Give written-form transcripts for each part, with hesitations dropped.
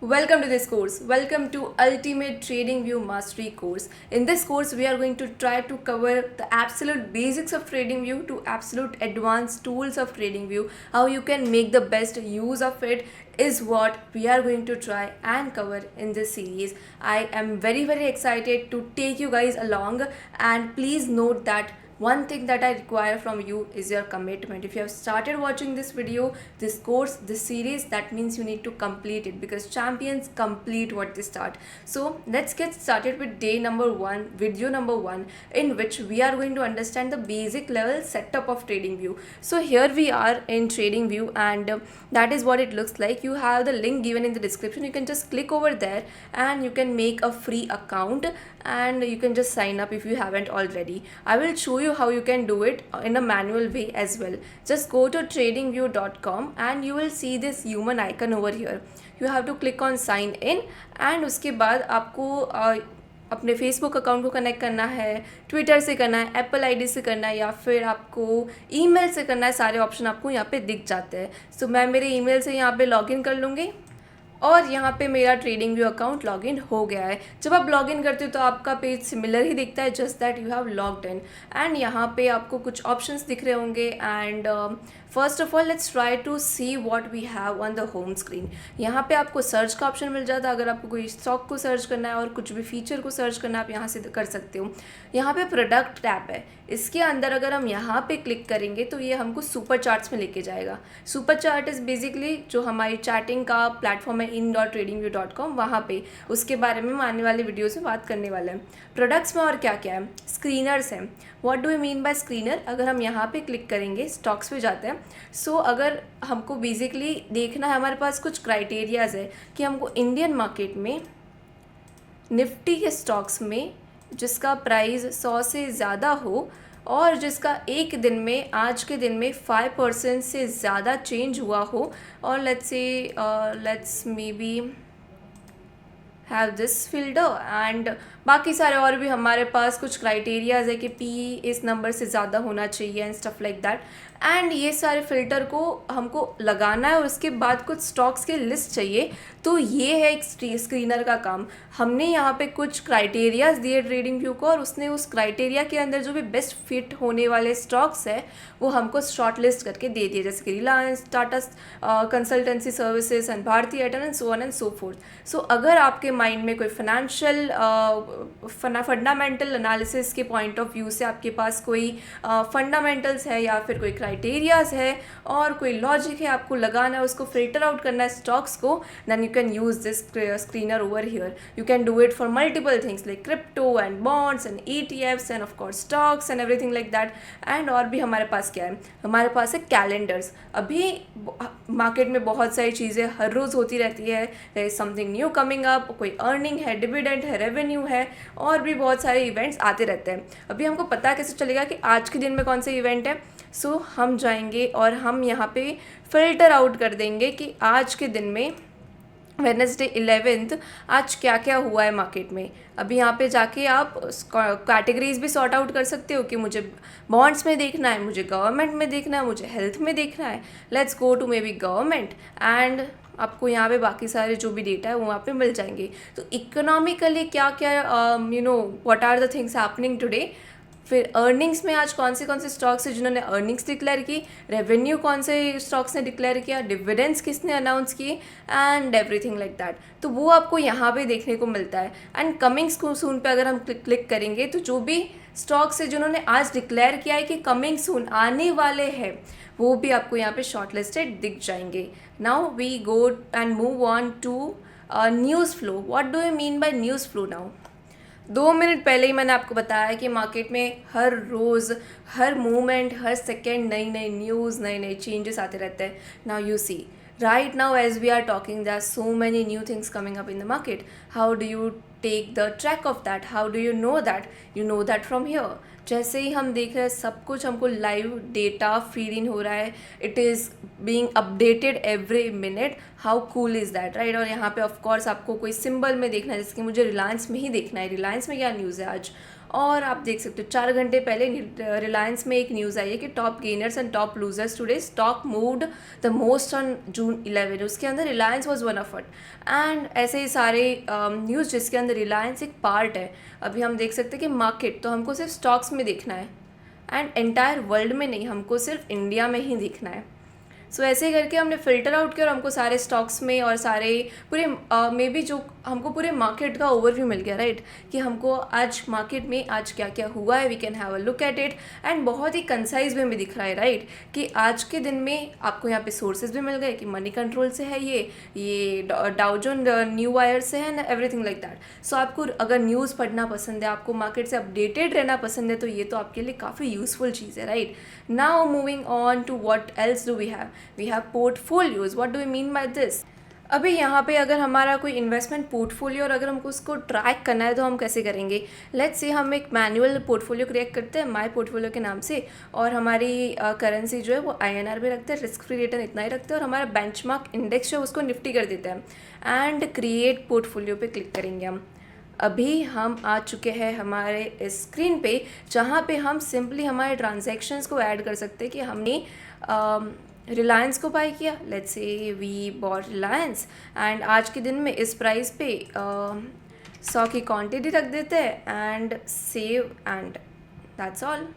Welcome to this course. Welcome to Ultimate Trading View Mastery course. In this course, we are going to try to cover the absolute basics of Trading View to absolute advanced tools of Trading View. How you can make the best use of it is what we are going to try and cover in this series. I am very excited to take you guys along, and please note that one thing that I require from you is your commitment. If you have started watching this video, this course, this series, that means you need to complete it, because champions complete what they start. So let's get started with day number 1, video number 1, in which we are going to understand the basic level setup of TradingView. So here we are in TradingView, and that is what it looks like. You have the link given in the description. You can just click over there and you can make a free account, and you can just sign up if you haven't already. I will show you how you can do it in a manual way as well. Just go to tradingview.com and you will see this human icon over here. You have to click on sign in, and उसके बाद आपको अपने Facebook account को connect करना है, Twitter से करना है, एप्पल आईडी से करना है, या फिर आपको ईमेल से करना है. सारे ऑप्शन आपको यहाँ पे दिख जाते हैं. सो मैं मेरे ईमेल से यहाँ पे लॉगिन कर लूँगी और यहाँ पे मेरा ट्रेडिंग व्यू अकाउंट लॉगिन हो गया है. जब आप लॉगिन करते हो तो आपका पेज सिमिलर ही दिखता है, just that you have logged in. And यहाँ पे आपको कुछ ऑप्शंस दिख रहे होंगे. And first of all let's try to see what we have on the home screen. यहाँ पे आपको सर्च का ऑप्शन मिल जाता है. अगर आपको कोई स्टॉक को सर्च करना है और कुछ भी फीचर को सर्च करना है, आप यहाँ से कर सकते हो. यहाँ पे प्रोडक्ट टैब है. इसके अंदर अगर हम यहाँ पे क्लिक करेंगे तो ये हमको सुपर चार्ट्स में लेके जाएगा. सुपर चार्ट इज़ बेसिकली जो हमारी चैटिंग का प्लेटफॉर्म है in.tradingview.com, वहाँ पे उसके बारे में हम आने वाले वीडियोज़ में बात करने वाले हैं. प्रोडक्ट्स में और क्या क्या है, स्क्रीनर्स हैं. What do you mean bye screener? अगर हम यहाँ पे क्लिक करेंगे, स्टॉक्स पे जाते हैं. सो अगर हमको बेसिकली देखना है, हमारे पास कुछ क्राइटेरियाज़ है कि हमको इंडियन मार्केट में निफ्टी के स्टॉक्स में जिसका प्राइस 100 से ज़्यादा हो और जिसका एक दिन में, आज के दिन में 5% से ज़्यादा चेंज हुआ हो, और let's may be have this filter. And बाकी सारे और भी हमारे पास कुछ क्राइटेरियाज़ है कि पी इस नंबर से ज़्यादा होना चाहिए and stuff like that. And ये सारे फिल्टर को हमको लगाना है और उसके बाद कुछ स्टॉक्स के लिस्ट चाहिए. तो ये है एक स्क्रीनर का काम. हमने यहाँ पे कुछ क्राइटेरियाज दिए ट्रेडिंग व्यू को, और उसने उस क्राइटेरिया के अंदर जो भी बेस्ट फिट होने वाले स्टॉक्स है वो हमको शॉर्ट लिस्ट करके दे दिए, जैसे कि Reliance, Tata consultancy services and Bharti Airtel and so on and so forth. So अगर आपके माइंड में कोई फाइनेंशियल फंडामेंटल एनालिसिस के पॉइंट ऑफ व्यू से आपके पास कोई फंडामेंटल्स है या फिर कोई क्राइटेरियाज है और कोई लॉजिक है, आपको लगाना है, उसको फिल्टर आउट करना है स्टॉक्स को, then you can use this screener over here. You can do it for multiple things like crypto and bonds and ETFs and of course stocks and everything like that. And और भी हमारे पास क्या है, हमारे पास है calendars. अभी market में बहुत सारी चीज़ें हर रोज़ होती रहती है. There is something new coming up, कोई अर्निंग है, डिविडेंड है, रेवेन्यू है, और भी बहुत सारे इवेंट्स आते रहते हैं. अभी हमको पता कैसे चलेगा कि आज के दिन में कौन से इवेंट है? सो हम जाएंगे और हम यहाँ पे फ़िल्टर आउट कर देंगे कि आज के दिन में वेडनेसडे 11th आज क्या क्या हुआ है मार्केट में. अभी यहाँ पे जाके आप कैटेगरीज भी सॉर्ट आउट कर सकते हो कि मुझे बॉन्ड्स में देखना है, मुझे गवर्नमेंट में देखना है, मुझे हेल्थ में देखना है. Let's go to maybe government, and आपको यहाँ पे बाकी सारे जो भी डेटा है वो वहाँ पे मिल जाएंगे. तो इकोनॉमिकली क्या क्या what are the things happening today. फिर अर्निंग्स में आज कौन से स्टॉक्स हैं जिन्होंने अर्निंग्स डिक्लेयर की, रेवेन्यू कौन से स्टॉक्स ने डिक्लेयर किया, डिविडेंड्स किसने अनाउंस किए, एंड एवरीथिंग लाइक दैट. तो वो आपको यहाँ पे देखने को मिलता है. एंड कमिंग सून पे अगर हम क्लिक करेंगे तो जो भी स्टॉक्स है जिन्होंने आज डिक्लेयर किया है कि कमिंग सून आने वाले हैं, वो भी आपको यहाँ पे शॉर्ट लिस्टेड दिख जाएंगे. Now we go and move on to news flow. What do you mean by news flow? Now 2 minute पहले ही मैंने आपको बताया कि मार्केट में हर रोज़, हर मोमेंट, हर सेकेंड नई नई न्यूज़, नए नए चेंजेस आते रहते हैं. Now you see, right now as we are talking, there are so many new things coming up in the market. How do you take the track of that? How do you know that? You know that from here. जैसे ही हम देख रहे हैं सब कुछ हमको live data feed in हो रहा है. It is being updated every minute. How cool is that, right? और यहाँ पे ऑफ कोर्स आपको कोई सिंबल में देखना है, जैसे कि मुझे रिलायंस में ही देखना है. रिलायंस में क्या न्यूज़ है आज, और आप देख सकते हो 4 घंटे पहले रिलायंस में एक न्यूज़ आई है कि top gainers and top losers today stock moved the most on June 11, उसके अंदर Reliance was one of it. And ऐसे ही सारे न्यूज़ जिसके अंदर रिलायंस एक पार्ट है। अभी हम देख सकते हैं कि मार्केट तो हमको सिर्फ स्टॉक्स में देखना है एंड एंटायर वर्ल्ड में नहीं, हमको सिर्फ इंडिया में ही देखना है। सो ऐसे ही करके हमने फ़िल्टर आउट किया और हमको सारे स्टॉक्स में और सारे पूरे मे बी जो हमको पूरे मार्केट का ओवरव्यू मिल गया, राइट, कि हमको आज मार्केट में आज क्या क्या हुआ है, we can have a look at it. And बहुत ही कंसाइज वे में दिख रहा है, राइट, कि आज के दिन में आपको यहाँ पे सोर्सेज भी मिल गए कि मनी कंट्रोल से है, ये डाउजोन न्यू वायर से है, एंड एवरीथिंग लाइक दैट। सो आपको अगर न्यूज़ पढ़ना पसंद है, आपको मार्केट से अपडेटेड रहना पसंद है, तो ये तो आपके लिए काफ़ी यूजफुल चीज़ है, right. Now moving on to what else do we have portfolios. What do we mean by this? अभी यहाँ पे अगर हमारा कोई इन्वेस्टमेंट पोर्टफोलियो और अगर हमको उसको ट्रैक करना है तो हम कैसे करेंगे? लेट्स से हम एक मैनुअल पोर्टफोलियो क्रिएट करते हैं माय पोर्टफोलियो के नाम से, और हमारी करेंसी जो है वो INR में रखते हैं, रिस्क फ्री रिटर्न इतना ही रखते हैं, और हमारा बेंचमार्क इंडेक्स जो है उसको निफ्टी कर देते हैं एंड क्रिएट पोर्टफोलियो पे क्लिक करेंगे हम। अभी हम आ चुके हैं हमारे स्क्रीन पे, जहाँ पे हम सिंपली हमारे ट्रांजैक्शंस को ऐड कर सकते हैं कि हमने रिलायंस को बाय किया। Let's say we bought Reliance and आज के दिन में इस प्राइस पे 100 की क्वांटिटी रख देते हैं and save, and that's all.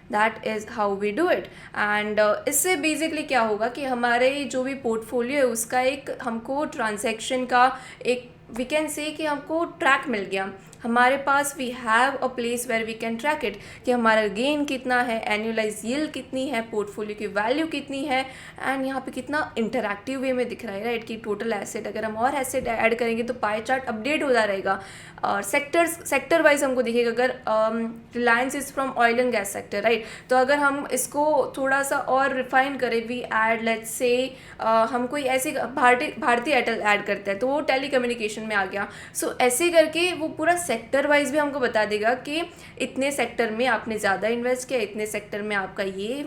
That is how we do it. And इससे बेसिकली क्या होगा कि हमारे जो भी पोर्टफोलियो है उसका एक हमको ट्रांजैक्शन का एक वी कैन से कि हमको ट्रैक मिल गया। हमारे पास we have a place where we can track it कि हमारा गेन कितना है, एनुअलाइज यील्ड कितनी है, पोर्टफोलियो की वैल्यू कितनी है, एंड यहाँ पे कितना इंटरैक्टिव वे में दिख रहा है, राइट, कि टोटल एसेट अगर हम और एसेट ऐड करेंगे तो पाई चार्ट अपडेट होता रहेगा। और सेक्टर वाइज हमको दिखेगा। अगर Reliance is from oil and gas sector, right, तो अगर हम इसको थोड़ा सा और रिफाइन करें, वी ऐड लेट्स से हम कोई ऐसी भारतीय एयरटेल ऐड करते हैं तो वो टेली कम्युनिकेशन में आ गया। सो ऐसे करके वो पूरा सेक्टर वाइज भी हमको बता देगा कि इतने सेक्टर में आपने ज़्यादा इन्वेस्ट किया, इतने सेक्टर में आपका ये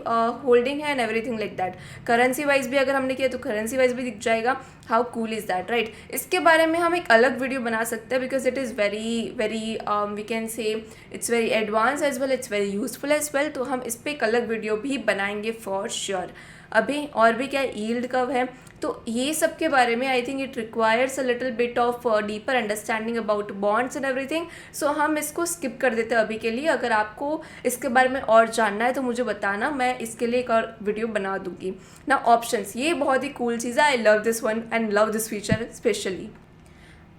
होल्डिंग है, and everything like that. Currency wise भी अगर हमने किया तो करेंसी वाइज भी दिख जाएगा। How cool is that, right. इसके बारे में हम एक अलग वीडियो बना सकते हैं because it is very we can say it's very advance as well, it's very useful as well. तो हम इस पर एक अलग वीडियो भी बनाएंगे फॉर श्योर। अभी और भी क्या यील्ड कब है, तो ये सब के बारे में I think it requires a little bit of deeper understanding about bonds and everything. So हम इसको स्किप कर देते हैं अभी के लिए। अगर आपको इसके बारे में और जानना है तो मुझे बताना, मैं इसके लिए एक और वीडियो बना दूंगी ना। ऑप्शंस, ये बहुत ही कूल चीज़ है। I love this one and love this feature specially.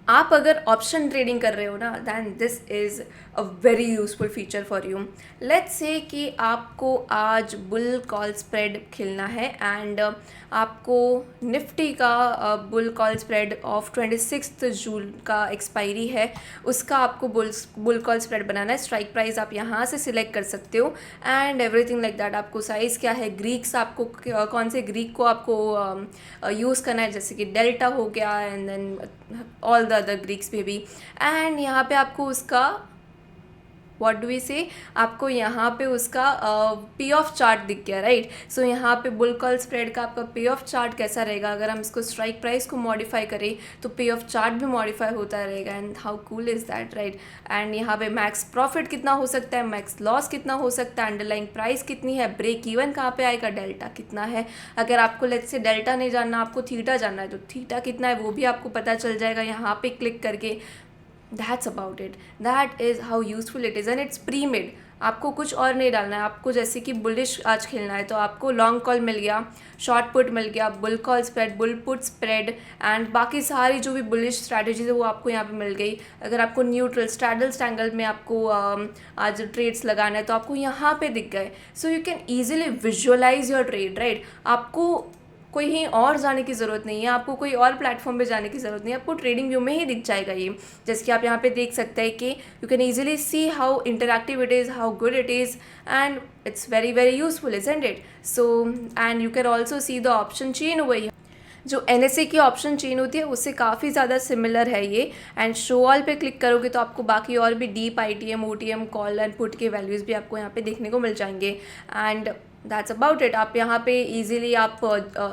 आप अगर ऑप्शन ट्रेडिंग कर रहे हो ना, then this is a very useful feature for you. Let's say कि आपको आज बुल कॉल स्प्रेड खेलना है एंड आपको निफ्टी का बुल कॉल स्प्रेड ऑफ 26 जून का एक्सपायरी है, उसका आपको बुल कॉल स्प्रेड बनाना है। स्ट्राइक प्राइस आप यहाँ से सिलेक्ट कर सकते हो एंड एवरीथिंग लाइक दैट। आपको साइज़ क्या है, ग्रीक्स आपको कौन से ग्रीक को आपको यूज़ करना है, जैसे कि डेल्टा हो गया and then all the other Greeks पे भी। एंड यहाँ पे आपको उसका व्हाट डू वी से, आपको यहाँ पे उसका पे ऑफ चार्ट दिख गया, राइट। सो यहाँ पे बुल कॉल स्प्रेड का आपका पे ऑफ चार्ट कैसा रहेगा, अगर हम इसको स्ट्राइक प्राइस को मॉडिफाई करें तो पे ऑफ चार्ट भी मॉडिफाई होता रहेगा। And how cool is that, right. And यहाँ पे मैक्स प्रॉफिट कितना हो सकता है, मैक्स लॉस कितना हो सकता है, अंडरलाइंग प्राइस कितनी है, ब्रेक इवन कहाँ पे आएगा, डेल्टा कितना है। अगर आपको लेट्स से डेल्टा नहीं जानना, आपको थीटा जानना है तो थीटा कितना है वो भी आपको पता चल जाएगा यहाँ पे क्लिक करके। That's about it. That is how useful it is and it's pre-made. आपको कुछ और नहीं डालना है। आपको जैसे कि बुलिश आज खेलना है तो आपको लॉन्ग कॉल मिल गया, शॉर्ट पुट मिल गया, bull call spread, bull put spread and बाकी सारी जो भी बुलिश स्ट्रैटेजीज है वो आपको यहाँ पे मिल गई। अगर आपको न्यूट्रल स्ट्रैडल स्टैंगल में आपको आज ट्रेड्स लगाना है तो आपको यहाँ पे दिख गए। So you can easily visualise your trade, right. आपको कहीं और जाने की ज़रूरत नहीं है, आपको कोई और प्लेटफॉर्म पे जाने की ज़रूरत नहीं है, आपको ट्रेडिंग व्यू में ही दिख जाएगा ये। जैसे कि आप यहाँ पे देख सकते हैं कि you can easily see how interactive it is, how good it is and it's very useful, isn't it. So and you can also see the option chain over here. जो NSE की ऑप्शन चेन होती है उससे काफ़ी ज़्यादा similar है ये। And show all पे क्लिक करोगे तो आपको बाकी और भी deep ITM OTM call and put के वैल्यूज़ भी आपको यहाँ पे देखने को मिल जाएंगे। And that's about it. आप यहाँ पे इजीली आप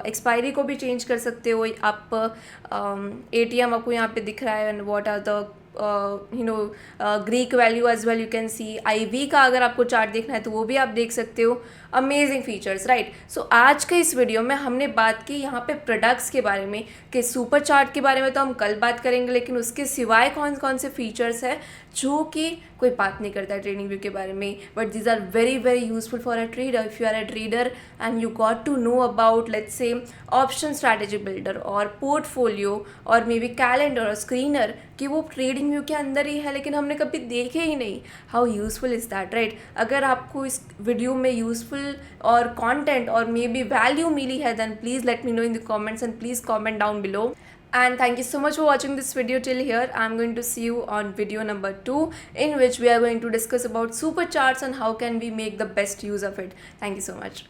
एक्सपायरी को भी चेंज कर सकते हो। आप ATM आपको यहाँ पे दिख रहा है and what are the Greek value as well, you can see IV का अगर आपको चार्ट देखना है तो वो भी आप देख सकते हो. Amazing features, right. सो आज के इस वीडियो में हमने बात की यहाँ पे प्रोडक्ट्स के बारे में, कि सुपर चार्ट के बारे में तो हम कल बात करेंगे, लेकिन उसके सिवाय कौन कौन से फीचर्स हैं जो कि कोई बात नहीं करता है ट्रेडिंग व्यू के बारे में, but these are very very useful for a trader. If you are a trader and you got to know about let's say option strategy builder और पोर्टफोलियो और मे बी कैलेंडर और screener, कि वो trading view के अंदर ही है लेकिन हमने कभी देखे ही नहीं. How useful is that, right. अगर आपको इस वीडियो में यूजफुल और कंटेंट और मे बी वैल्यू मिली है, then please let me know in the comments and please comment down below. And thank you so much for watching this video till here. I'm going to see you on video number 2, in which we are going to discuss about super charts and how can we make the best use of it. Thank you so much.